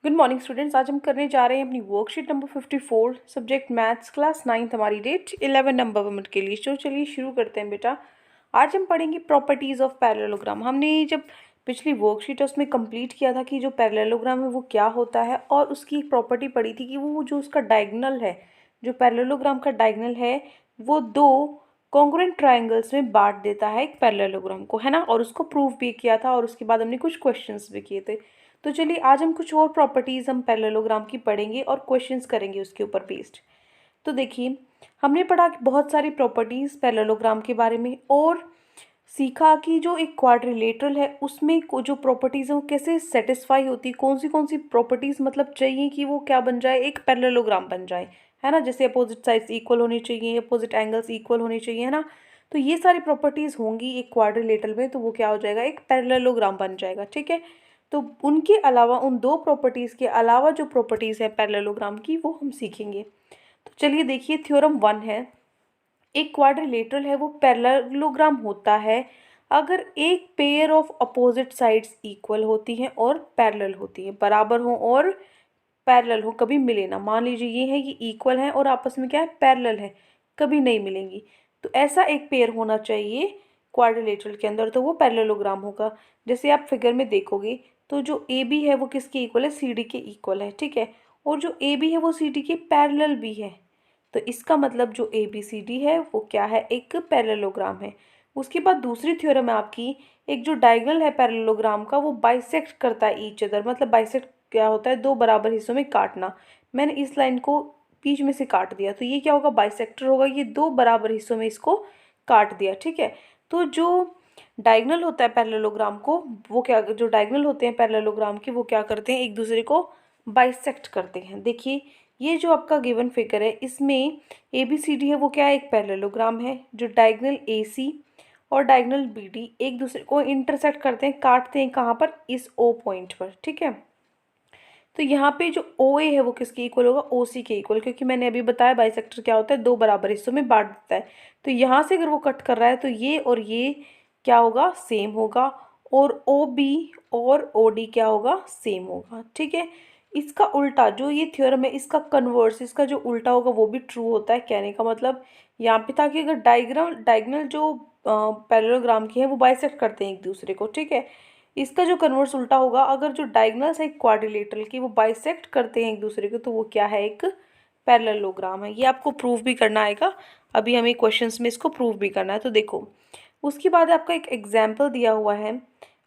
Good morning students. आज हम करने जा रहे हैं अपनी worksheet number 54 subject maths class 9th। हमारी डेट 11 नवंबर के लिए। तो चलिए शुरू करते हैं बेटा। आज हम पढ़ेंगे प्रॉपर्टीज़ ऑफ पैरेललोग्राम। हमने जब पिछली वर्कशीट है उसमें कंप्लीट किया था कि जो पैरेललोग्राम है वो क्या होता है, और उसकी एक प्रॉपर्टी पढ़ी थी कि वो जो उसका डायगोनल है, जो पैरेललोग्राम का डायगोनल है वो दो कॉन्ग्रुएंट ट्राइंगल्स में बांट देता है एक पैरेललोग्राम को, है ना। और उसको प्रूव भी किया था, और उसके बाद हमने कुछ क्वेश्चंस भी किए थे। तो चलिए आज हम कुछ और प्रॉपर्टीज़ हम पैरेललोग्राम की पढ़ेंगे और क्वेश्चंस करेंगे उसके ऊपर बेस्ड। तो देखिए, हमने पढ़ा कि बहुत सारी प्रॉपर्टीज़ पैरेललोग्राम के बारे में, और सीखा कि जो एक क्वाड्रिलेटरल है उसमें जो प्रॉपर्टीज़ हैं वो कैसे सेटिस्फाई होती, कौन सी प्रॉपर्टीज़ मतलब चाहिए कि वो क्या बन जाए, एक पैरेललोग्राम बन जाए, है ना। जैसे अपोजिट साइड्स इक्वल होनी चाहिए, अपोजिट एंगल्स इक्वल होने चाहिए, है ना। तो ये सारी प्रॉपर्टीज़ होंगी एक क्वाड्रिलेटरल में, तो वो क्या हो जाएगा, एक पैरेललोग्राम बन जाएगा, ठीक है। तो उनके अलावा, उन दो प्रॉपर्टीज़ के अलावा जो प्रॉपर्टीज़ है पैरेललोग्राम की, वो हम सीखेंगे। तो चलिए देखिए, थ्योरम 1 है, एक क्वाड्रिलेटरल है वो पैरेललोग्राम होता है अगर एक pair of opposite sides equal होती हैं और पैरेलल होती हैं, बराबर हो और पैरेलल हो, कभी मिले ना। मान लीजिए ये है कि इक्वल है और आपस में क्या है, पैरेलल है, कभी नहीं मिलेंगी। तो ऐसा एक पेयर होना चाहिए क्वाड्रिलेटरल के अंदर, तो वो पैरेललोग्राम होगा। जैसे आप फिगर में देखोगे तो जो ए बी है वो किसके इक्वल है, सी डी के इक्वल है, ठीक है। और जो ए बी है वो सी डी के पैरेलल भी है। तो इसका मतलब जो ए बी सी डी है वो क्या है, एक पैरेललोग्राम है। उसके बाद दूसरी थ्योरम है आपकी, एक जो डायगोनल है पैरेललोग्राम का वो बाइसेक्ट करता है ईच अदर। मतलब बाइसेक्ट क्या होता है, दो बराबर हिस्सों में काटना। मैंने इस लाइन को बीच में से काट दिया, तो ये क्या होगा, बाइसेक्टर होगा। ये दो बराबर हिस्सों में इसको काट दिया, ठीक है। तो जो डायगोनल होता है पैरेललोग्राम को, वो क्या, जो डायगोनल होते हैं पैरेललोग्राम के वो क्या करते हैं, एक दूसरे को बाइसेक्ट करते हैं। देखिए, ये जो आपका गिवन फिगर है इसमें ए बी सी डी है वो क्या है, एक पैरेललोग्राम है। जो डायगोनल ए सी और डायगोनल बी डी एक दूसरे को इंटरसेक्ट करते हैं, काटते हैं कहाँ पर, इस ओ पॉइंट पर, ठीक है। तो यहाँ पे जो ओ ए है वो किसके इक्वल होगा, ओ सी के इक्वल, क्योंकि मैंने अभी बताया बाइसेक्टर क्या होता है, दो बराबर हिस्सों में बांट देता है। तो यहाँ से अगर वो कट कर रहा है तो ये और ये क्या होगा, सेम होगा। और ओ बी और ओ डी क्या होगा, सेम होगा, ठीक है। इसका उल्टा जो ये थ्योरम है, इसका कन्वर्स, इसका जो उल्टा होगा वो भी ट्रू होता है। कहने का मतलब यहाँ पे था कि अगर डायगोनल जो पैरेललोग्राम की है वो बाइसेक्ट करते हैं एक दूसरे को, ठीक है। इसका जो कन्वर्स उल्टा होगा, अगर जो डायगोनल्स है क्वाड्रिलेटरल की वो बाइसेक्ट करते हैं एक दूसरे को, तो वो क्या है, एक पैरेललोग्राम है। ये आपको प्रूव भी करना आएगा, अभी हमें क्वेश्चंस में इसको प्रूव भी करना है। तो देखो, उसके बाद आपका एक एग्जाम्पल दिया हुआ है।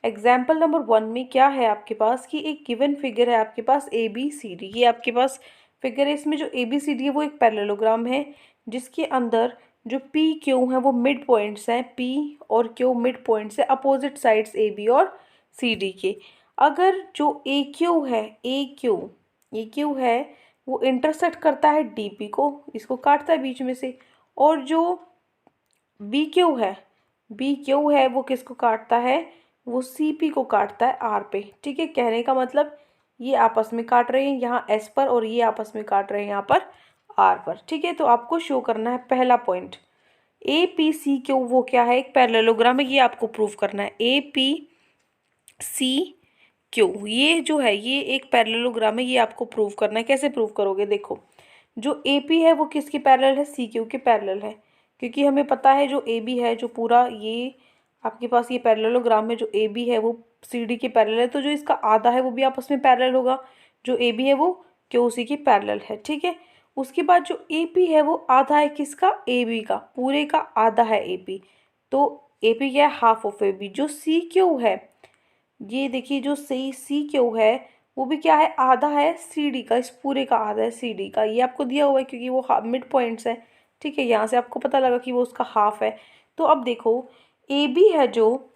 एग्जाम्पल नंबर 1 में क्या है आपके पास कि एक गिवन फिगर है आपके पास ए बी सी डी। ये आपके पास फिगर है, इसमें जो ए बी सी डी है वो एक पैरेललोग्राम है, जिसके अंदर जो पी क्यू है वो मिड पॉइंट्स हैं, पी और क्यू मिड पॉइंट्स है अपोजिट साइड्स ए बी और सी डी के। अगर जो ए क्यू है वो इंटरसेक्ट करता है डी पी को, इसको काटता है बीच में से। और जो बी क्यू है वो किसको काटता है, वो सी पी को काटता है आर पे, ठीक है। कहने का मतलब ये आपस में काट रहे हैं यहाँ एस पर, और ये आपस में काट रहे हैं यहाँ पर आर पर, ठीक है। तो आपको शो करना है पहला point, A P C Q वो क्या है, एक पैरेललोग्राम है। ये आपको प्रूव करना है, ए पी सी क्यू ये जो है ये एक पैरेललोग्राम है। ये आपको प्रूव करना है। कैसे प्रूव करोगे, देखो, जो ए पी है वो किसके पैरेलल है, सी क्यू के पैरेलल है। क्योंकि हमें पता है जो ए बी है, जो पूरा ये आपके पास ये पैरेललोग्राम है, जो ए बी है वो सी डी के पैरेलल है, तो जो इसका आधा है वो भी आपस में पैरेलल होगा। जो ए बी है वो क्यू सी के पैरेलल है, ठीक है। उसके बाद जो ए पी है वो आधा है किसका, ए बी का, पूरे का आधा है ए पी। तो ए पी क्या है, हाफ ऑफ ए बी। जो सी क्यू है, ये देखिए जो सी क्यू है वो भी क्या है, आधा है सी डी का, इस पूरे का आधा है सी डी का। ये आपको दिया हुआ है क्योंकि वो मिड पॉइंट्स है, ठीक है। यहाँ से आपको पता लगा कि वो उसका हाफ है। तो अब देखो, ए बी है, जो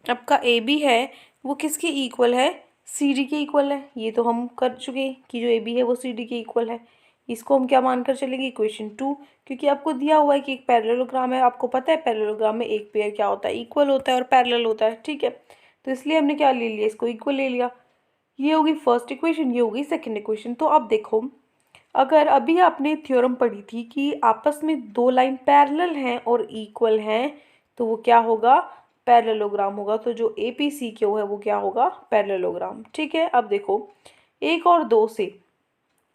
आपका ए बी है वो किसके इक्वल है, सी डी के इक्वल है। ये तो हम कर चुके कि जो ए बी है वो सी डी के इक्वल है। इसको हम क्या मानकर चलेंगे, इक्वेशन 2। क्योंकि आपको दिया हुआ है कि एक पैरेललोग्राम है, आपको पता है पैरेललोग्राम में एक पेयर क्या होता है, इक्वल होता है और पैरेलल होता है, ठीक है। तो इसलिए हमने क्या ले लिया, इसको इक्वल ले लिया। ये होगी फर्स्ट इक्वेशन, ये होगी सेकंड इक्वेशन। तो अब देखो, अगर अभी आपने थ्योरम पढ़ी थी कि आपस में दो लाइन पैरेलल हैं और इक्वल हैं, तो वो क्या होगा, पैरेललोग्राम होगा। तो जो ए पी सी क्यू है वो क्या होगा, पैरेललोग्राम, ठीक है। अब देखो, 1 और 2 से,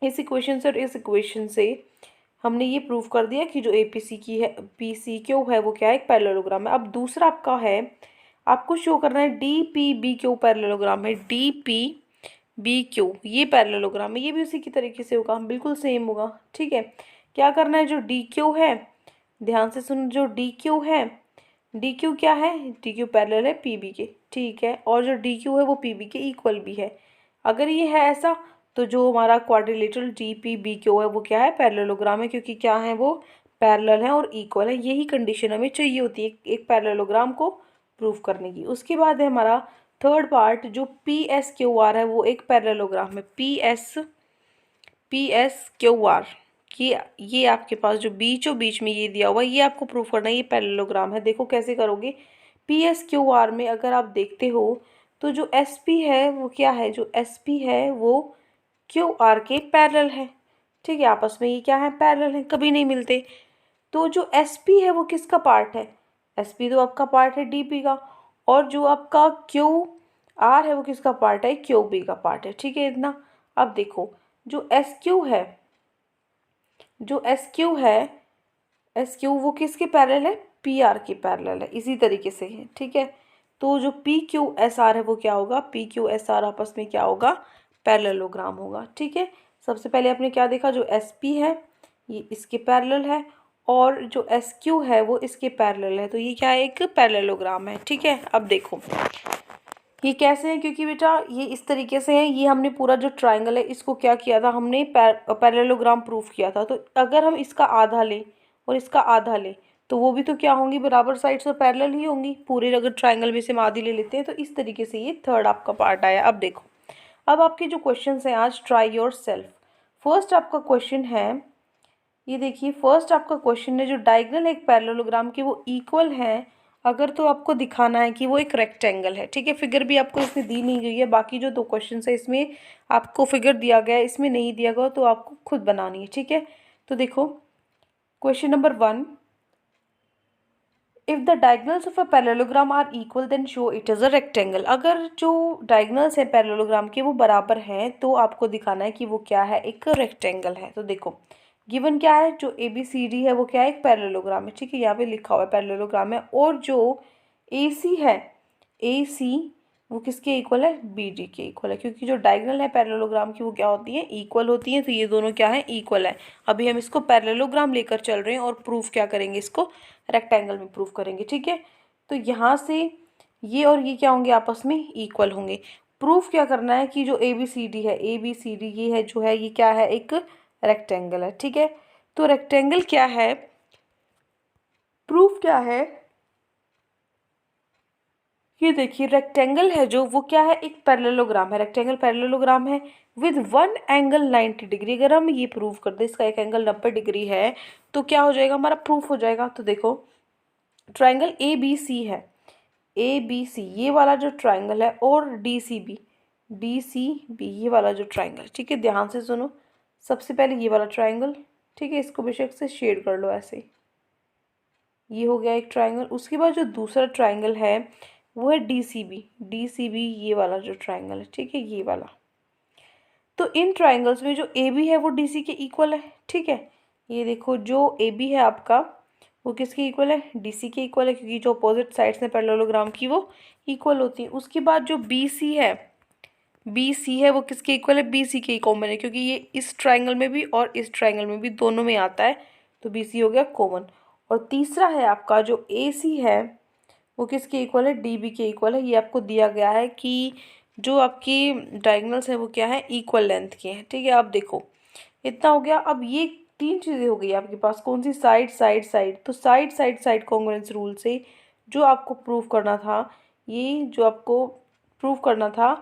इस इक्वेशन से और इस इक्वेशन से हमने ये प्रूव कर दिया कि जो एपीसी की है पीसी क्यू है वो क्या है, एक पैरेललोग्राम है। अब दूसरा आपका है, आपको शो करना है D P B Q parallelogram है, डी पी बी क्यू ये पैरेललोग्राम है, ये भी उसी की तरीके से होगा, बिल्कुल सेम होगा। ठीक है, क्या करना है, जो डी क्यू है, ध्यान से सुनो, जो डी क्यू है, डी क्यू क्या है, डी क्यू पैरेलल है पीबी के, ठीक है, और जो डी क्यू है वो पीबी के इक्वल भी है। अगर ये है ऐसा तो जो हमारा quadrilateral D P B Q है वो क्या है, पैरेललोग्राम है, क्योंकि क्या है वो पैरेलल है और इक्वल है। यही कंडीशन हमें चाहिए होती है एक पैरेललोग्राम को प्रूव करने की। उसके बाद है हमारा थर्ड पार्ट, जो पी एस क्यू आर है वो एक पैरेललोग्राम है, पी एस क्यू आर, ये आपके पास जो बीच में ये दिया हुआ है, ये आपको प्रूफ करना है ये पैरेललोग्राम है। देखो कैसे करोगे, पी एस क्यू आर में अगर आप देखते हो तो जो एस पी है वो क्या है, जो एस पी है वो क्यू आर के पैरेलल है। ठीक है, आपस में ये क्या है, पैरेलल है, कभी नहीं मिलते। तो जो एस पी है वो किसका पार्ट है, एस पी तो आपका पार्ट है डी पी का, और जो आपका क्यू आर है वो किसका पार्ट है, क्यू बी का पार्ट है। ठीक है इतना। अब देखो जो एस क्यू है, जो एस क्यू है, एस क्यू वो किसके पैरेलल है, पी आर के पैरेलल है, इसी तरीके से है। ठीक है, तो जो पी क्यू एस आर है वो क्या होगा, पी क्यू एस आर आपस में क्या होगा, पैरेललोग्राम होगा। ठीक है, सबसे पहले आपने क्या देखा, जो एस पी है ये इसके पैरेलल है और जो एस क्यू है वो इसके पैरेलल है, तो ये क्या है, एक पैरेललोग्राम है। ठीक है, अब देखो ये कैसे है, क्योंकि बेटा ये इस तरीके से है, ये हमने पूरा जो ट्राइंगल है इसको क्या किया था, हमने पैरेललोग्राम प्रूफ किया था। तो अगर हम इसका आधा लें और इसका आधा लें तो वो भी तो क्या होंगी, बराबर साइड्स और पैरेलल ही होंगी। पूरे अगर ट्राइंगल में से हम आधी ले लेते हैं तो इस तरीके से ये थर्ड आपका पार्ट आया। अब देखो, अब आपके जो क्वेश्चन हैं आज, ट्राई योर सेल्फ। फर्स्ट आपका क्वेश्चन है, ये देखिए फर्स्ट आपका क्वेश्चन है, जो डायगोनल एक पैरेललोग्राम के वो इक्वल है अगर, तो आपको दिखाना है कि वो एक रेक्टेंगल है। ठीक है, फिगर भी आपको इसमें दी नहीं गई है, बाकी जो दो क्वेश्चन है इसमें आपको फिगर दिया गया है, इसमें नहीं दिया गया, तो आपको खुद बनानी है। ठीक है, तो देखो question number 1, if the diagonals of a parallelogram are equal then show it is a rectangle. अगर जो डायगोनल्स हैं पैरेललोग्राम के वो बराबर हैं तो आपको दिखाना है कि वो क्या है, एक रेक्टेंगल है। तो देखो गिवन क्या है, जो ए बी सी डी है वो क्या है, एक पैरेललोग्राम है। ठीक है, यहाँ पे लिखा हुआ है पैरेललोग्राम है, और जो ए सी है, ए सी वो किसके इक्वल है, बी डी के इक्वल है, क्योंकि जो डायगोनल है पैरेललोग्राम की वो क्या होती है, इक्वल होती है। तो ये दोनों क्या है, इक्वल है। अभी हम इसको पैरेललोग्राम लेकर चल रहे हैं और प्रूफ क्या करेंगे, इसको रेक्टेंगल में प्रूफ करेंगे। ठीक है, तो यहाँ से ये और ये क्या होंगे, आपस में इक्वल होंगे। प्रूफ क्या करना है कि जो ए बी सी डी है, ए बी सी डी ये है जो है, ये क्या है, एक रेक्टेंगल है। ठीक है, तो रेक्टेंगल क्या है, प्रूफ क्या है, ये देखिए रेक्टेंगल है जो वो क्या है, एक पैरेललोग्राम है, रेक्टेंगल पैरेललोग्राम है विद वन एंगल 90 डिग्री। अगर हम ये प्रूव कर दे इसका एक एंगल 90 डिग्री है तो क्या हो जाएगा, हमारा प्रूफ हो जाएगा। तो देखो ट्राइंगल ए बी सी है, ए बी सी ये वाला जो ट्राइंगल है, और डी सी बी ये वाला जो ट्राइंगल। ठीक है, ध्यान से सुनो, सबसे पहले ये वाला ट्राइंगल, ठीक है, इसको बेशक से शेड कर लो ऐसे, ये हो गया एक ट्राइंगल। उसके बाद जो दूसरा ट्राइंगल है वो है डी सी बी ये वाला जो ट्राइंगल है। ठीक है, ये वाला। तो इन ट्राइंगल्स में जो ए बी है वो डी सी के इक्वल है। ठीक है, ये देखो जो ए बी है आपका वो किसके इक्वल है, डी सी के इक्वल है, क्योंकि जो अपोजिट साइड्स हैं पैरेललोग्राम की वो इक्वल होती है। उसके बाद जो बी सी है वो किसके इक्वल है, बी सी के ही कॉमन है, क्योंकि ये इस ट्राइंगल में भी और इस ट्राइंगल में भी दोनों में आता है, तो बी सी हो गया कॉमन। और तीसरा है आपका जो ए सी है वो किसके इक्वल है, डी बी के इक्वल है। ये आपको दिया गया है कि जो आपकी डायगोनल्स है वो क्या है, इक्वल लेंथ के हैं। ठीक है, अब देखो इतना हो गया। अब ये तीन चीज़ें हो गई आपके पास, कौन सी, साइड साइड साइड। तो side side side congruence rule से जो आपको प्रूव करना था, ये जो आपको प्रूव करना था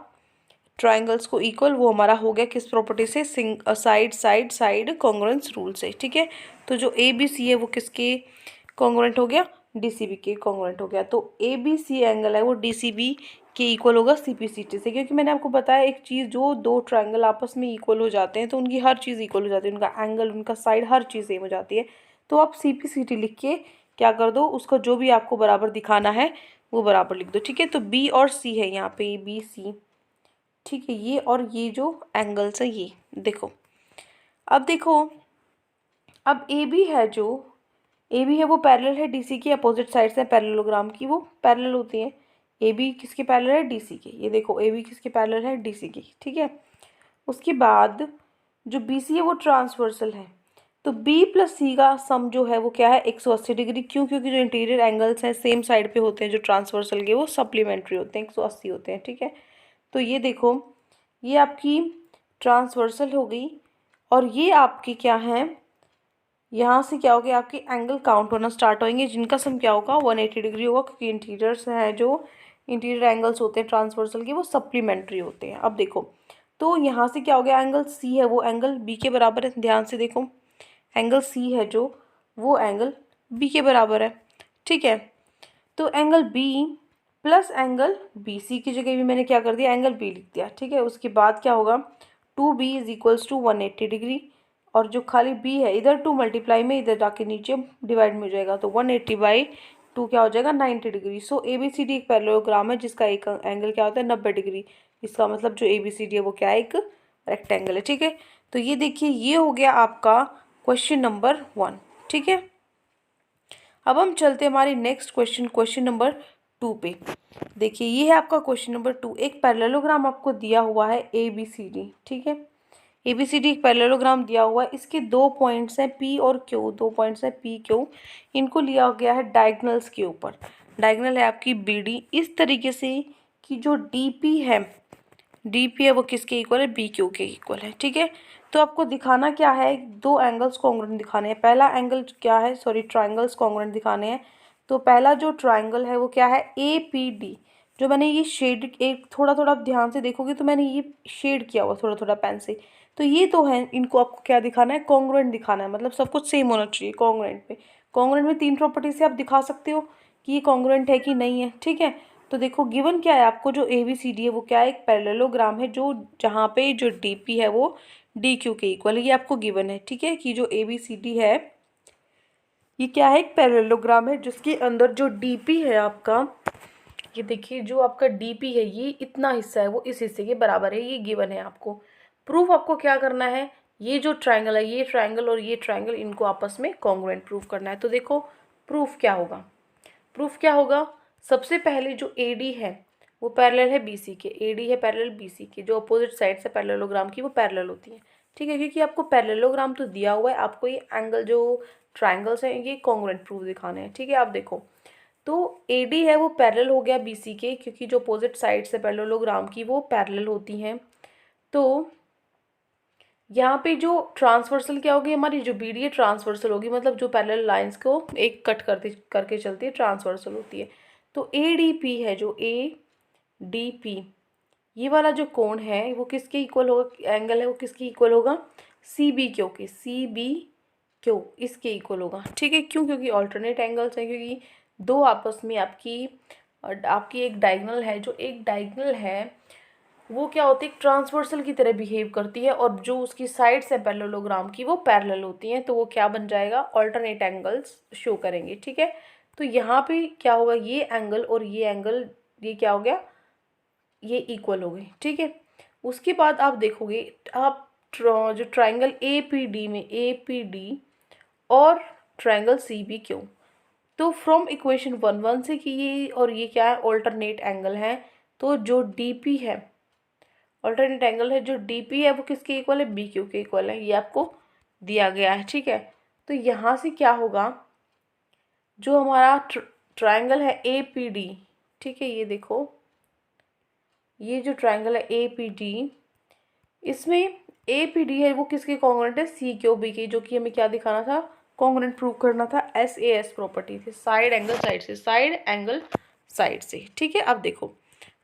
ट्राइंगल्स को इक्वल, वो हमारा हो गया किस प्रॉपर्टी से, side side side congruence rule से। ठीक है, तो जो ए बी सी है वो किसके कॉन्ग्रुएंट हो गया, डी सी बी के कॉन्ग्रुएंट हो गया। तो ए बी सी एंगल है वो डी सी बी के इक्वल होगा सी पी सी टी से, क्योंकि मैंने आपको बताया एक चीज़, जो दो ट्राइंगल आपस में इक्वल हो जाते हैं तो उनकी हर चीज़ इक्वल हो जाती है, उनका एंगल, उनका साइड, हर चीज़ सेम हो जाती है। तो आप सी पी सी टी लिख के क्या कर दो, उसका जो भी आपको बराबर दिखाना है वो बराबर लिख दो। ठीक है, तो बी और सी है यहाँ पे, बी सी ठीक है, ये और ये जो एंगल्स है ये देखो। अब देखो, अब ए बी है, जो ए बी है वो पैरेलल है डीसी की, अपोजिट साइड से पैरेललोग्राम की वो पैरेलल होती है। ए बी किसके पैरेलल है? डीसी के। ये देखो ए बी किसके पैरेलल है? डीसी की, ठीक है। उसके बाद जो बी सी है वो ट्रांसवर्सल है, तो बी प्लस सी का सम जो है वो क्या है? 180 डिग्री। क्यों? क्योंकि जो इंटीरियर एंगल्स हैं सेम साइड पे होते हैं, जो ट्रांसवर्सल के वो सप्लीमेंट्री होते हैं, 180 होते हैं, ठीक है। तो ये देखो, ये आपकी ट्रांसवर्सल हो गई, और ये आपकी क्या है, यहाँ से क्या होगा, आपके एंगल काउंट होना स्टार्ट होंगे, जिनका सम क्या होगा? 180 डिग्री होगा, क्योंकि इंटीरियर्स हैं, जो इंटीरियर एंगल्स होते हैं ट्रांसवर्सल के वो सप्लीमेंट्री होते हैं। अब देखो, तो यहाँ से क्या हो गया, एंगल सी है वो एंगल बी के बराबर है। ध्यान से देखो, एंगल सी है जो वो एंगल बी के बराबर है, ठीक है। तो angle B plus angle B C की जगह भी मैंने क्या कर दिया? एंगल बी लिख दिया, ठीक है। उसके बाद क्या होगा? 2b is equals to 180 degree, और जो खाली b है इधर 2 मल्टीप्लाई में इधर जाके नीचे डिवाइड में हो जाएगा, तो 180/2 क्या हो जाएगा? 90 degree. So A B C D एक पैरेललोग्राम है जिसका एक एंगल क्या होता है? 90 डिग्री। इसका मतलब जो ए बी सी डी है वो क्या है? एक रेक्टेंगल है, ठीक है। तो ये देखिए, ये हो गया आपका क्वेश्चन नंबर 1, ठीक है। अब हम चलते हैं हमारी नेक्स्ट क्वेश्चन, क्वेश्चन नंबर 2 पे। देखिए, ये है आपका क्वेश्चन नंबर 2। एक पैरेललोग्राम आपको दिया हुआ है ए बी सी डी, ठीक है। ए बी सी डी एक पैरेललोग्राम दिया हुआ है, इसके 2 पॉइंट्स हैं पी और क्यू, 2 पॉइंट्स हैं पी क्यू। इनको लिया गया है डायगनल्स के ऊपर। डायगनल है आपकी बी डी, इस तरीके से कि जो डी पी है, डी पी है वो किसके इक्वल है? बी क्यू के इक्वल है, ठीक है। तो आपको दिखाना क्या है? 2 एंगल्स कॉन्ग्रुएंट दिखाने हैं। पहला एंगल क्या है? सॉरी, ट्राइंगल्स कॉन्ग्रुएंट दिखाने हैं। तो पहला जो ट्राइंगल है वो क्या है? A P D. जो मैंने ये शेड, एक थोड़ा थोड़ा आप ध्यान से देखोगे तो मैंने ये शेड किया हुआ थोड़ा थोड़ा पेन से। तो ये तो है, इनको आपको क्या दिखाना है? कॉन्ग्रुएंट दिखाना है, मतलब सब कुछ सेम होना चाहिए कॉन्ग्रुएंट पे। कॉन्ग्रुएंट में 3 प्रॉपर्टी से आप दिखा सकते हो कि ये कॉन्ग्रुएंट है कि नहीं है, ठीक है। तो देखो, गिवन क्या है आपको? जो ए बी सी डी है वो क्या है? एक पैरेललोग्राम है, जो जहाँ पे जो डी पी है वो डी क्यू के इक्वल है। ये आपको गिवन है, ठीक है, कि जो ए बी सी डी है ये क्या है? एक पैरेललोग्राम है, जिसके अंदर जो डी पी है आपका, ये देखिए, जो आपका डी पी है ये इतना हिस्सा है वो इस हिस्से के बराबर है, ये गिवन है आपको। प्रूफ आपको क्या करना है? ये जो ट्राइंगल है, ये ट्राइंगल और ये ट्राइंगल, इनको आपस में कॉन्ग्रुएंट प्रूफ करना है। तो देखो, प्रूफ क्या होगा? प्रूफ क्या होगा? सबसे पहले जो ए डी है वो पैरेलल है बी सी के, ए डी है पैरेलल बी सी के, जो अपोजिट साइड से पैरेललोग्राम की वो पैरेलल होती है, ठीक है। क्योंकि आपको पैरेललोग्राम तो दिया हुआ है, आपको ये एंगल जो ट्राइंगल्स हैं ये कॉन्ग्रुएंट प्रूफ दिखाने हैं, ठीक है। आप देखो, तो ए डी है वो पैरेलल हो गया बी सी के, क्योंकि जो अपोजिट साइड से पैरेललोग्राम की वो पैरेलल होती हैं। तो यहाँ पे जो ट्रांसवर्सल क्या होगी हमारी? जो बी डी है ट्रांसवर्सल होगी, मतलब जो पैरेलल लाइंस को एक कट करके चलती है, ट्रांसवर्सल होती है। तो ए डी पी है, जो ए डी पी, ये वाला जो कोण है वो किसके इक्वल होगा? एंगल है वो किसके इक्वल होगा? सी बी क्यू के, सी बी क्यू इसके इक्वल होगा, ठीक है। क्यों? क्योंकि ऑल्टरनेट एंगल्स हैं, क्योंकि दो आपस में आपकी आपकी एक डायगोनल है, जो एक डायगोनल है वो क्या होती है? एक ट्रांसवर्सल की तरह बिहेव करती है, और जो उसकी साइड्स है पैरेललोग्राम की वो पैरेलल होती हैं, तो वो क्या बन जाएगा? ऑल्टरनेट एंगल्स शो करेंगे, ठीक है। तो यहाँ पे क्या होगा? ये एंगल और ये एंगल, ये क्या हो गया? ये इक्वल हो गए, ठीक है। उसके बाद आप देखोगे, आप जो ट्राइंगल ए पी डी में, ए पी डी और ट्राइंगल सी बी क्यू, तो फ्रॉम इक्वेशन 1 से कि ये और ये क्या है? ऑल्टरनेट एंगल है। तो जो डी पी है, ऑल्टरनेट एंगल है, जो डी पी है वो किसके इक्वल है? बी क्यू के इक्वल है, ये आपको दिया गया है, ठीक है। तो यहाँ से क्या होगा? जो हमारा ट्राइंगल है ए पी डी, ठीक है, ये देखो, ये जो ट्राइंगल है ए पी डी, इसमें ए पी डी है वो किसके कॉन्ग्रुएंट है? सी क्यू बी के, जो कि हमें क्या दिखाना था? कॉन्ग्रुएंट प्रूव करना था। एस ए एस प्रॉपर्टी थी, साइड एंगल साइड से, साइड एंगल साइड से, ठीक है। अब देखो,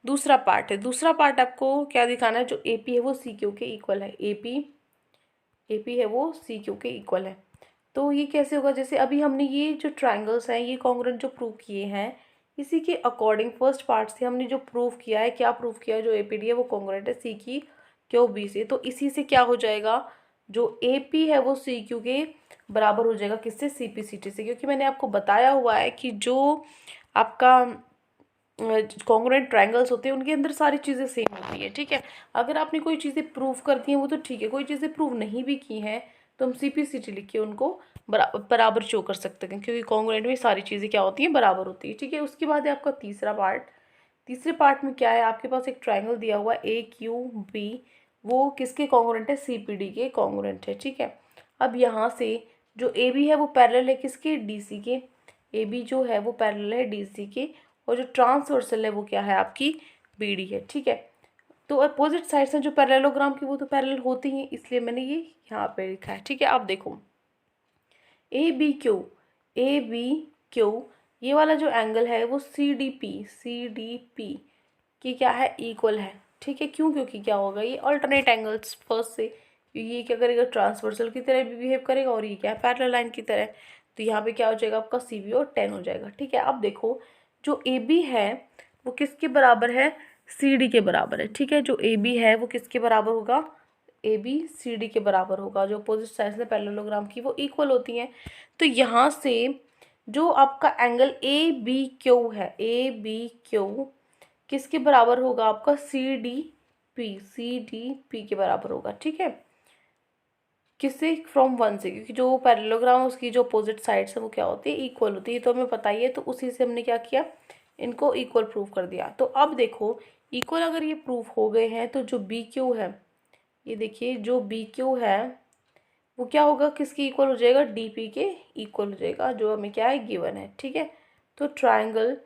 दूसरा पार्ट है। दूसरा पार्ट आपको क्या दिखाना है? जो ए पी है वो सी क्यू के इक्वल है, ए पी है वो सी क्यू के इक्वल है। तो ये कैसे होगा? जैसे अभी हमने ये जो ट्राइंगल्स हैं ये कॉन्ग्रुएंट जो प्रूव किए हैं, इसी के अकॉर्डिंग फर्स्ट पार्ट से हमने जो प्रूव किया है, क्या प्रूव किया है? जो ए पी डी है वो कॉन्ग्रुएंट है सी की क्यू बी से। तो इसी से क्या हो जाएगा? जो ए पी है वो सी क्यू के बराबर हो जाएगा, किससे? सी पी सी टी से। क्योंकि मैंने आपको बताया हुआ है कि जो आपका कॉन्ग्रुएंट ट्रायंगल्स होते हैं उनके अंदर सारी चीज़ें सेम होती है, ठीक है। अगर आपने कोई चीज़ें प्रूव कर दी हैं वो तो ठीक है, कोई चीज़ें प्रूव नहीं भी की हैं तो हम CPCT लिख के उनको बराबर शो कर सकते हैं, क्योंकि कॉन्ग्रुएंट में सारी चीज़ें क्या होती हैं, बराबर होती है, ठीक है। उसके बाद है आपका तीसरा पार्ट। तीसरे पार्ट में क्या है, आपके पास एक ट्राइंगल दिया हुआ AQB, वो किसके कॉन्ग्रुएंट है, CPD के कॉन्ग्रुएंट है, ठीक है। अब यहाँ से जो AB है वो पैरेलल है किसके, DC के। AB जो है वो पैरेलल है DC के, और जो ट्रांसवर्सल है वो क्या है आपकी BD है, ठीक है। तो अपोजिट साइड्स हैं जो पैरेललोग्राम की वो तो पैरेलल होती हैं, इसलिए मैंने ये यहाँ पे लिखा है, ठीक है। आप देखो ABQ ये वाला जो एंगल है वो CDP की क्या है, इक्वल है, ठीक है। क्यों, क्योंकि क्या होगा, ये अल्टरनेट एंगल्स फर्स्ट से, ये क्या करेगा, ट्रांसवर्सल की तरह भी बिहेव करेगा, और ये क्या है, पैरेलल लाइन की तरह। तो यहाँ पे क्या हो जाएगा आपका CBO 10 हो जाएगा, ठीक है। अब देखो जो AB है वो किसके बराबर है, CD के बराबर है, ठीक है। जो AB है वो किसके बराबर होगा, AB CD के बराबर होगा। जो अपोजिट साइड्स है पैरेललोग्राम की वो इक्वल होती हैं। तो यहाँ से जो आपका एंगल ABQ है, ABQ किसके बराबर होगा आपका, CDP के बराबर होगा, ठीक है। किससे, फ्रॉम 1 से, क्योंकि जो पैरेललोग्राम उसकी जो अपोजिट साइड्स है वो क्या होती है, इक्वल होती है, तो हमें पता ही है। तो उसी से हमने क्या किया, इनको इक्वल प्रूव कर दिया। तो अब देखो इक्वल अगर ये प्रूव हो गए हैं तो जो BQ है, ये देखिए जो BQ है वो क्या होगा, किसके इक्वल हो जाएगा, DP के इक्वल हो जाएगा, जो हमें क्या है, गिवन है, ठीक है। तो ट्राइंगल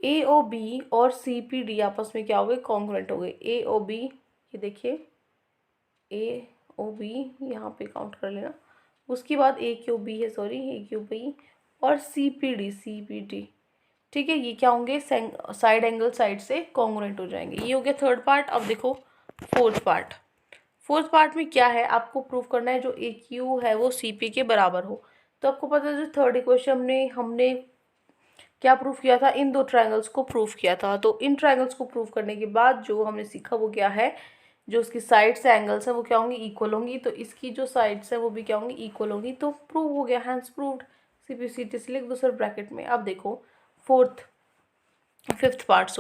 AOB और CPD आपस में क्या हो गए, कॉन्ग्रुएंट हो गए। AOB ये देखिए AOB यहाँ पे काउंट कर लेना, उसके बाद AQB है, सॉरी AQB, और CPD, ठीक है। ये क्या होंगे, साइड एंगल साइड से कॉन्ग्रुएंट हो जाएंगे। ये हो गया थर्ड पार्ट। अब देखो फोर्थ पार्ट में क्या है, आपको प्रूव करना है जो AQ है वो CP के बराबर हो। तो आपको पता है जो थर्ड इक्वेशन हमने क्या प्रूव किया था, इन दो ट्रायंगल्स को प्रूव किया था। तो इन ट्रायंगल्स को प्रूव करने के बाद जो हमने सीखा वो क्या है, जो उसकी साइड्स एंगल्स हैं वो क्या होंगी, इक्वल होंगी। तो इसकी जो साइड्स हैं वो भी क्या होंगी, इक्वल होंगी। तो प्रूव हो गया, हैंस प्रूव्ड। CPCT से लिख दो सर ब्रैकेट में। अब देखो फिफ्थ पार्ट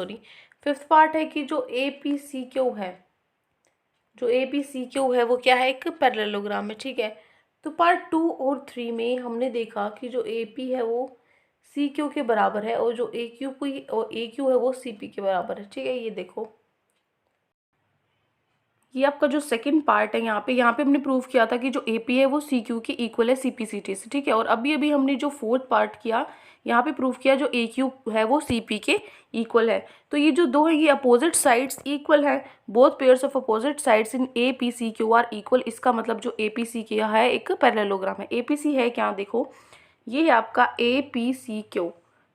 है कि जो APCQ है, वो क्या है, एक पैरेललोग्राम है, ठीक है। तो पार्ट 2 और 3 में हमने देखा कि जो AP है वो CQ के बराबर है, और जो AQ है वो CP के बराबर है, ठीक है। ये देखो ये आपका जो सेकंड पार्ट है, यहाँ पे हमने प्रूव किया था कि जो AP है वो CQ के इक्वल है CPCT से, ठीक है। और अभी हमने जो फोर्थ पार्ट किया, यहाँ पे प्रूव किया जो AQ है वो CP के इक्वल है। तो ये जो दो है ये अपोजिट साइड्स इक्वल है, both pairs of opposite sides in APCQ are equal. इसका मतलब जो APCQ है एक पैरेललोग्राम है। APC है क्या, देखो ये है आपका APCQ,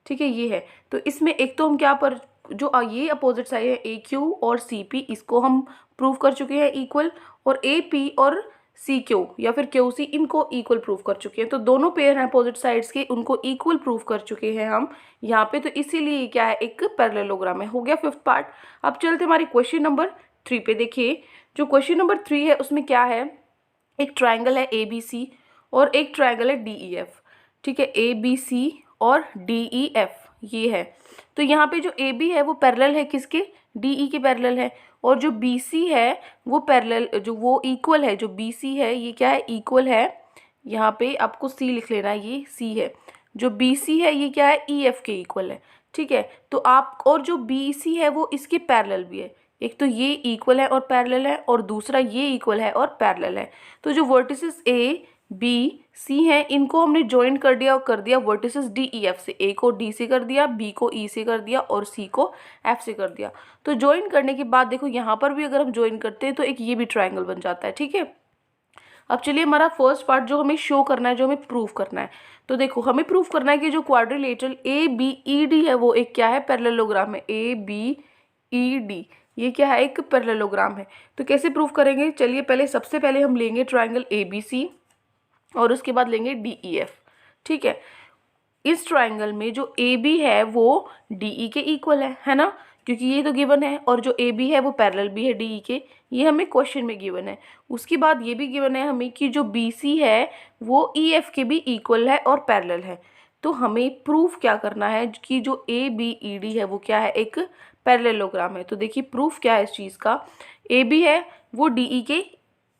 ठीक है, ये है। तो इसमें एक तो हम क्या पर जो ये अपोजिट साइड है AQ और CP, इसको हम प्रूव कर चुके हैं इक्वल, और AP और CQ या फिर QC इनको इक्वल प्रूव कर चुके हैं। तो दोनों पेयर हैं अपोजिट साइड्स के, उनको इक्वल प्रूव कर चुके हैं हम यहाँ पे। तो इसीलिए क्या है, एक पैरेललोग्राम है। हो गया फिफ्थ पार्ट। अब चलते हमारी क्वेश्चन नंबर 3 पे। देखिए जो क्वेश्चन नंबर 3 है उसमें क्या है, एक ट्राइंगल है ABC और एक ट्राइंगल है DEF, ठीक है। ABC और DEF ये है। तो यहाँ पे जो AB है वो पैरेलल है किसके, DE के पैरेलल है, और जो BC है वो पैरेलल, जो वो इक्वल है, जो BC है ये क्या है, इक्वल है। यहाँ पे आपको C लिख लेना है, ये C है। जो BC है ये क्या है, EF के इक्वल है, ठीक है। तो आप, और जो BC है वो इसके पैरेलल भी है। एक तो ये इक्वल है और पैरेलल है, और दूसरा ये इक्वल है और पैरेलल है। तो जो वर्टिसेस ABC हैं इनको हमने ज्वाइन कर दिया, और कर दिया वर्टिसेस DEF से। A को D से कर दिया, B को E से कर दिया, और C को F से कर दिया। तो ज्वाइन करने के बाद देखो यहाँ पर भी अगर हम ज्वाइन करते हैं तो एक ये भी ट्राइंगल बन जाता है, ठीक है। अब चलिए हमारा फर्स्ट पार्ट जो हमें शो करना है, जो हमें प्रूव करना है। तो देखो हमें प्रूव करना है कि जो क्वाड्रिलेटरल ABED है वो एक क्या है, पैरेललोग्राम है। ABED ये क्या है, एक पैरेललोग्राम है। तो कैसे प्रूव करेंगे, चलिए सबसे पहले हम लेंगे ट्राइंगल ABC और उसके बाद लेंगे DEF, ठीक है। इस ट्राइंगल में जो AB है वो DE के इक्वल है ना, क्योंकि ये तो गिवन है, और जो AB है वो पैरेलल भी है DE के, ये हमें क्वेश्चन में गिवन है। उसके बाद ये भी गिवन है हमें कि जो BC है वो EF के भी इक्वल है और पैरेलल है। तो हमें प्रूफ क्या करना है कि जो ABED है वो क्या है, एक पैरेललोग्राम है। तो देखिए प्रूफ क्या है इस चीज़ का, AB है वो DE के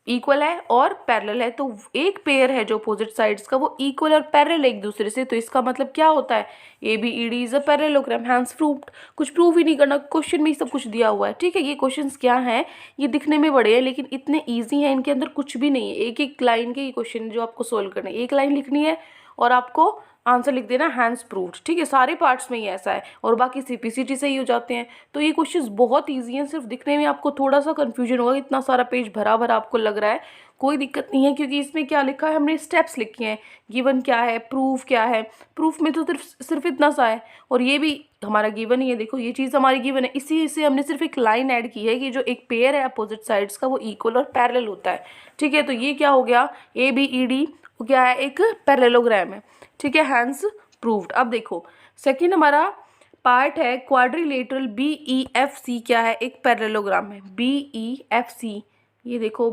इक्वल है और पैरेलल है, तो एक पेयर है जो अपोजिट साइड्स का वो इक्वल और पैरेलल एक दूसरे से, तो इसका मतलब क्या होता है, ABED is a parallelogram, hence proved. कुछ प्रूफ ही नहीं करना, क्वेश्चन में ही सब कुछ दिया हुआ है, ठीक है। ये क्वेश्चंस क्या हैं, ये दिखने में बड़े हैं लेकिन इतने ईजी हैं, इनके अंदर कुछ भी नहीं है। एक एक लाइन के ये क्वेश्चन जो आपको सोल्व करने, एक लाइन लिखनी है और आपको आंसर लिख देना हैंस प्रूव्ड, ठीक है। सारे पार्ट्स में ही ऐसा है और बाकी CPCT से ही हो जाते हैं। तो ये क्वेश्चंस बहुत ईजी हैं, सिर्फ दिखने में आपको थोड़ा सा कंफ्यूजन होगा, इतना सारा पेज भरा भरा आपको लग रहा है, कोई दिक्कत नहीं है क्योंकि इसमें क्या लिखा है, हमने स्टेप्स लिखे हैं, गिवन क्या है, प्रूफ क्या है। प्रूफ में तो सिर्फ इतना सा है और ये भी हमारा गिवन ही है, देखो ये चीज़ हमारी गिवन है, इसी से हमने सिर्फ एक लाइन ऐड की है कि जो एक पेयर है अपोजिट साइड्स का वो इक्वल और पैरेलल होता है, ठीक है। तो ये क्या हो गया, ABED वो क्या है, एक पैरेललोग्राम है, ठीक है, हैंस प्रूव्ड। अब देखो सेकंड हमारा पार्ट है क्वाड्रिलेटरल BEFC, क्या है, एक पैरेललोग्राम है BEFC, ये देखो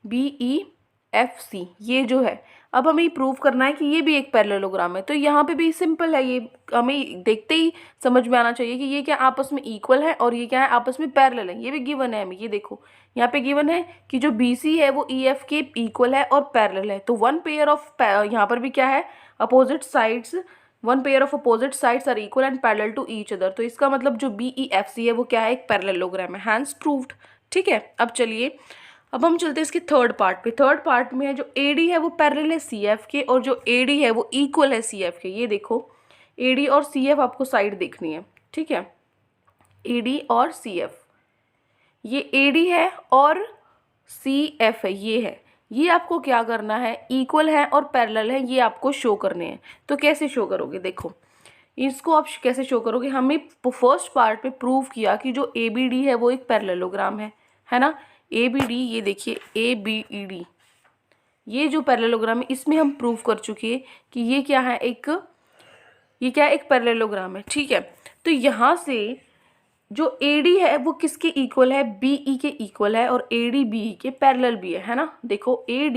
BEFC ये जो है, अब हमें प्रूव करना है कि ये भी एक पैरेललोग्राम है। तो यहाँ पे भी सिंपल है, ये हमें देखते ही समझ में आना चाहिए कि ये क्या आपस में इक्वल है और ये क्या है आपस में पैरेलल है, ये भी गिवन है हमें। ये देखो यहाँ पे गिवन है कि जो BC है वो EF के इक्वल है और पैरेलल है, तो वन पेयर ऑफ, यहाँ पर भी क्या है, opposite sides, one pair of opposite sides are equal and parallel to each other. तो इसका मतलब जो BEFC है वो क्या है, एक पैरेललोग्राम है, हैंस प्रूव्ड, ठीक है। अब चलिए अब हम चलते हैं इसके थर्ड पार्ट पे। थर्ड पार्ट में है जो AD है वो पैरेलल है CF के और जो AD है वो इक्वल है CF के। ये देखो AD और CF आपको साइड देखनी है, ठीक है, AD और CF, ये AD है और CF है, ये है, ये आपको क्या करना है, इक्वल है और पैरेलल है, ये आपको शो करने हैं। तो कैसे शो करोगे, देखो इसको आप कैसे शो करोगे, हमने फर्स्ट पार्ट पे प्रूव किया कि जो ABD है वो एक पैरेललोग्राम है ना। ABD, ये देखिए ABED, ये जो पैरेललोग्राम है इसमें हम प्रूव कर चुके हैं कि ये क्या है, ये क्या है, एक पैरेललोग्राम है, ठीक है। तो यहाँ से जो AD है वो किसके इक्वल है, BE के इक्वल है और AD BE के पैरेलल भी है ना। देखो AD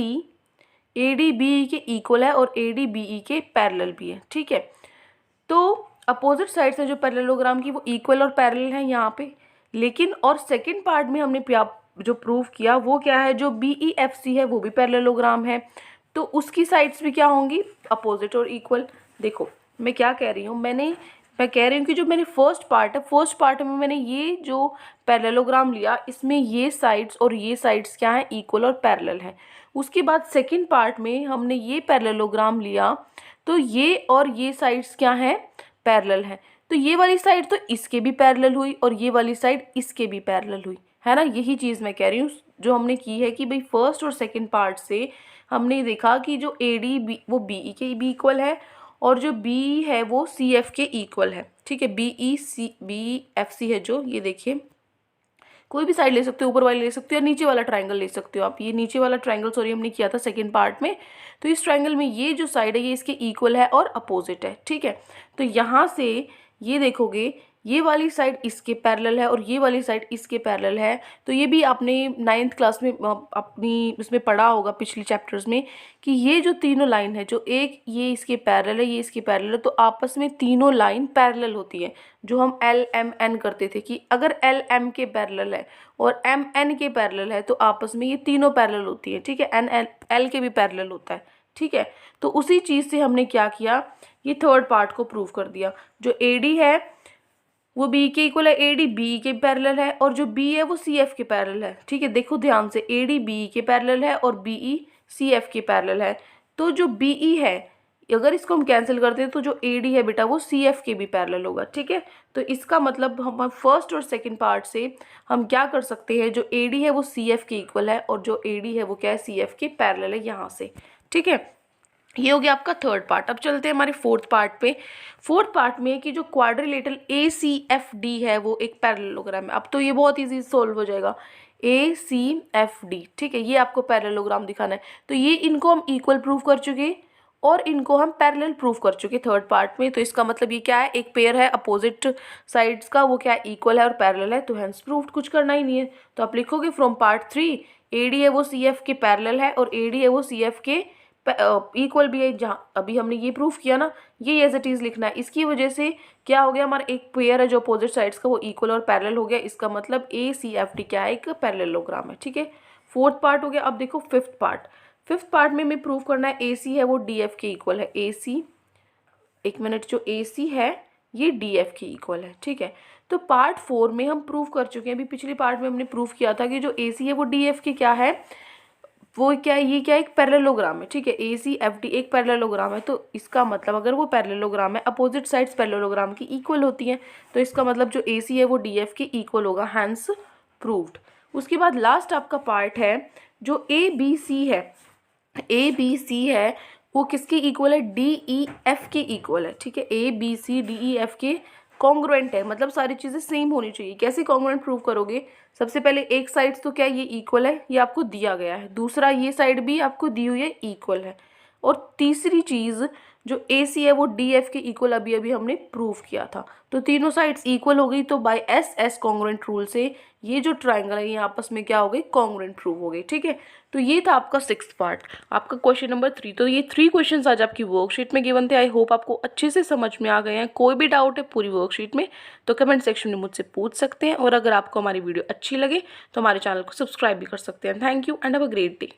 BE के इक्वल है और AD BE के पैरेलल भी है, ठीक है। तो अपोजिट साइड्स है जो पैरेललोग्राम की वो इक्वल और पैरेलल है यहाँ पे, लेकिन और सेकंड पार्ट में हमने जो प्रूव किया वो क्या है, जो BEFC है वो भी पैरेललोग्राम है, तो उसकी साइड्स भी क्या होंगी, अपोजिट और इक्वल। देखो मैं क्या कह रही हूँ, मैं कह रही हूँ कि जो मैंने फर्स्ट पार्ट है, फर्स्ट पार्ट में मैंने ये जो पैरेललोग्राम लिया इसमें ये साइड्स और ये साइड्स क्या है, इक्वल और पैरेलल है। उसके बाद सेकंड पार्ट में हमने ये पैरेललोग्राम लिया तो ये और ये साइड्स क्या है, पैरेलल है, तो ये वाली साइड तो इसके भी पैरेलल हुई और ये वाली साइड इसके भी पैरेलल हुई, है ना। यही चीज़ मैं कह रही हूँ जो हमने की है कि भाई फर्स्ट और सेकंड पार्ट से हमने देखा कि जो AD वो BE के भी इक्वल है और जो BE है वो CF के इक्वल है, ठीक है। BEFC है जो, ये देखिए कोई भी साइड ले सकते हो, ऊपर वाली ले सकते हो या नीचे वाला ट्रायंगल ले सकते हो आप। ये नीचे वाला ट्रायंगल सॉरी हमने किया था सेकंड पार्ट में, तो इस ट्रायंगल में ये जो साइड है ये इसके इक्वल है और अपोजिट है, ठीक है। तो यहाँ से ये देखोगे ये वाली साइड इसके पैरेलल है और ये वाली साइड इसके पैरेलल है। तो ये भी आपने 9th क्लास में अपनी उसमें पढ़ा होगा पिछली चैप्टर्स में कि ये जो तीनों लाइन है, जो एक ये इसके पैरेलल है, ये इसके पैरेलल है, तो आपस में तीनों लाइन पैरेलल होती है, जो हम LMN करते थे कि अगर LM के पैरेलल है और MN के पैरेलल है तो आपस में ये तीनों पैरेलल होती है, ठीक है। L के भी पैरेलल होता है, ठीक है। तो उसी चीज़ से हमने क्या किया, ये थर्ड पार्ट को प्रूव कर दिया। जो AD है वो B के इक्वल है, AD BE के पैरेलल है और जो B है वो CF के पैरेलल है, ठीक है। देखो ध्यान से, AD BE के पैरेलल है और BE CF के पैरेलल है। तो जो BE है अगर इसको हम कैंसिल करते हैं तो जो AD है बेटा वो CF के भी पैरेलल होगा, ठीक है। तो इसका मतलब हम फर्स्ट और सेकंड पार्ट से हम क्या कर सकते हैं, जो AD है वो CF के इक्वल है और जो AD है वो क्या है, CF के पैरेलल है यहाँ से, ठीक है। ये हो गया आपका थर्ड पार्ट। अब चलते हैं हमारे फोर्थ पार्ट पे। फोर्थ पार्ट में कि जो क्वाड्रिलेटरल ACFD है वो एक पैरेललोग्राम है। अब तो ये बहुत इजी सोल्व हो जाएगा, ACFD, ठीक है। ये आपको पैरेललोग्राम दिखाना है, तो ये इनको हम इक्वल प्रूव कर चुके और इनको हम पैरेलल प्रूव कर चुके थर्ड पार्ट में। तो इसका मतलब ये क्या है, एक पेयर है अपोजिट साइड्स का वो क्या इक्वल है और पैरेलल है, तो हेंस प्रूव्ड, कुछ करना ही नहीं है। तो आप लिखोगे फ्रॉम पार्ट 3 AD है वो CF के पैरेलल है और AD है वो CF के इक्वल भी है, जहाँ अभी हमने ये प्रूफ किया ना, ये एज इट इज़ लिखना है। इसकी वजह से क्या हो गया, हमारा एक पेयर है जो अपोजिट साइड्स का वो इक्वल और पैरेलल हो गया। इसका मतलब ACFD क्या है, एक पैरेललोग्राम है, ठीक है। फोर्थ पार्ट हो गया। अब देखो फिफ्थ पार्ट में हमें प्रूफ करना है AC है वो DF के इक्वल है। AC, एक मिनट, जो AC है ये DF के इक्वल है, ठीक है। तो पार्ट 4 में हम प्रूफ कर चुके हैं। अभी पिछली पार्ट में हमने प्रूफ किया था कि जो AC है वो DF के क्या है, वो क्या है, ये क्या है, एक पैरेललोग्राम है, ठीक है। ACFD एक पैरेललोग्राम है। तो इसका मतलब अगर वो पैरेललोग्राम है, अपोजिट साइड्स पैरेललोग्राम की इक्वल होती हैं, तो इसका मतलब जो AC है वो DF के इक्वल होगा, हैंस प्रूव्ड। उसके बाद लास्ट आपका पार्ट है जो ABC है वो किसके इक्वल है, DEF के इक्वल है, ठीक है। ABCDEF के कॉन्ग्रुएंट है, मतलब सारी चीज़ें सेम होनी चाहिए। कैसे कॉन्ग्रुएंट प्रूव करोगे, सबसे पहले एक साइड तो क्या ये इक्वल है, ये आपको दिया गया है। दूसरा ये साइड भी आपको दी हुई है, इक्वल है। और तीसरी चीज़ जो AC है वो DF के इक्वल अभी अभी हमने प्रूव किया था। तो तीनों साइड्स इक्वल हो गई, तो बाय SS कॉन्ग्रुएंट रूल से ये जो ट्राइंगल है ये आपस में क्या हो गई, कॉन्ग्रुएंट प्रूव हो गई, ठीक है। तो ये था आपका 6th पार्ट, आपका क्वेश्चन नंबर 3। तो ये 3 क्वेश्चंस आज आपकी वर्कशीट में गिवन थे। आई होप आपको अच्छे से समझ में आ गए हैं। कोई भी डाउट है पूरी वर्कशीट में तो कमेंट सेक्शन में मुझसे पूछ सकते हैं। और अगर आपको हमारी वीडियो अच्छी लगे तो हमारे चैनल को सब्सक्राइब भी कर सकते हैं। Thank you and have a great day.